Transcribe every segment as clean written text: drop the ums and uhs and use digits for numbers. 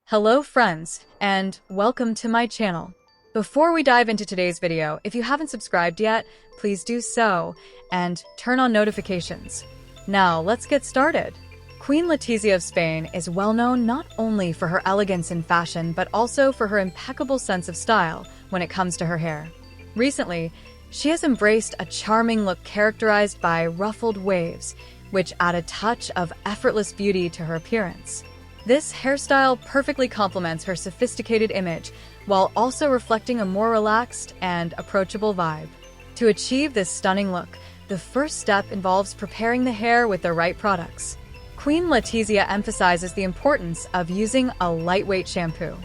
Hello friends, and welcome to my channel. Before we dive into today's video, if you haven't subscribed yet, please do so, and turn on notifications. Now, let's get started. Queen Letizia of Spain is well known not only for her elegance in fashion, but also for her impeccable sense of style when it comes to her hair. Recently, she has embraced a charming look characterized by ruffled waves, which add a touch of effortless beauty to her appearance. This hairstyle perfectly complements her sophisticated image, while also reflecting a more relaxed and approachable vibe. To achieve this stunning look, the first step involves preparing the hair with the right products. Queen Letizia emphasizes the importance of using a lightweight shampoo.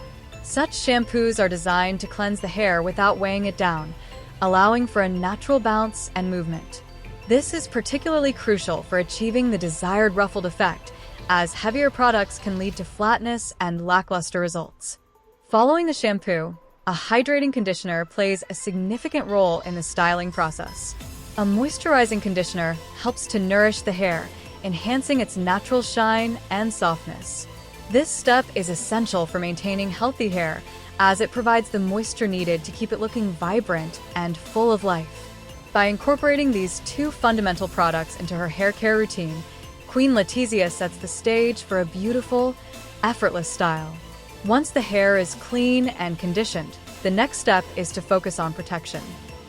Such shampoos are designed to cleanse the hair without weighing it down, allowing for a natural bounce and movement. This is particularly crucial for achieving the desired ruffled effect, as heavier products can lead to flatness and lackluster results. Following the shampoo, a hydrating conditioner plays a significant role in the styling process. A moisturizing conditioner helps to nourish the hair, enhancing its natural shine and softness. This step is essential for maintaining healthy hair, as it provides the moisture needed to keep it looking vibrant and full of life. By incorporating these two fundamental products into her hair care routine, Queen Letizia sets the stage for a beautiful, effortless style. Once the hair is clean and conditioned, the next step is to focus on protection.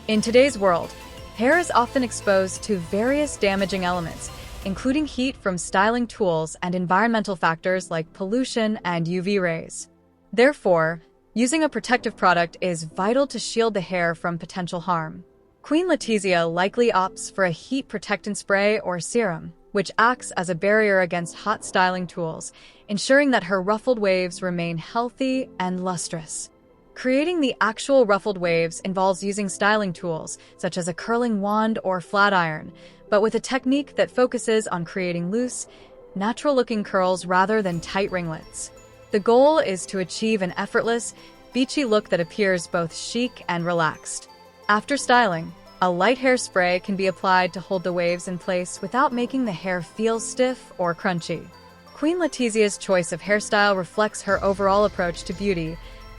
In today's world, hair is often exposed to various damaging elements, including heat from styling tools and environmental factors like pollution and UV rays. Therefore, using a protective product is vital to shield the hair from potential harm. Queen Letizia likely opts for a heat protectant spray or serum, which acts as a barrier against hot styling tools, ensuring that her ruffled waves remain healthy and lustrous. Creating the actual ruffled waves involves using styling tools, such as a curling wand or flat iron, but with a technique that focuses on creating loose, natural-looking curls rather than tight ringlets. The goal is to achieve an effortless, beachy look that appears both chic and relaxed. After styling, a light hairspray can be applied to hold the waves in place without making the hair feel stiff or crunchy. Queen Letizia's choice of hairstyle reflects her overall approach to beauty,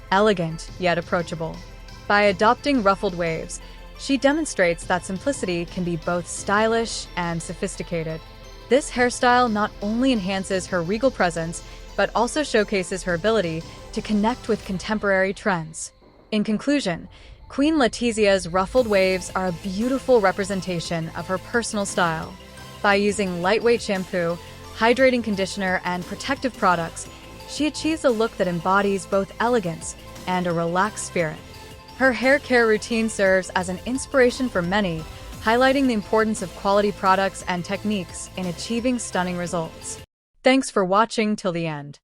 elegant yet approachable. By adopting ruffled waves, she demonstrates that simplicity can be both stylish and sophisticated. This hairstyle not only enhances her regal presence, but also showcases her ability to connect with contemporary trends. In conclusion, Queen Letizia's ruffled waves are a beautiful representation of her personal style. By using lightweight shampoo, hydrating conditioner, and protective products, she achieves a look that embodies both elegance and a relaxed spirit. Her hair care routine serves as an inspiration for many, highlighting the importance of quality products and techniques in achieving stunning results. Thanks for watching till the end.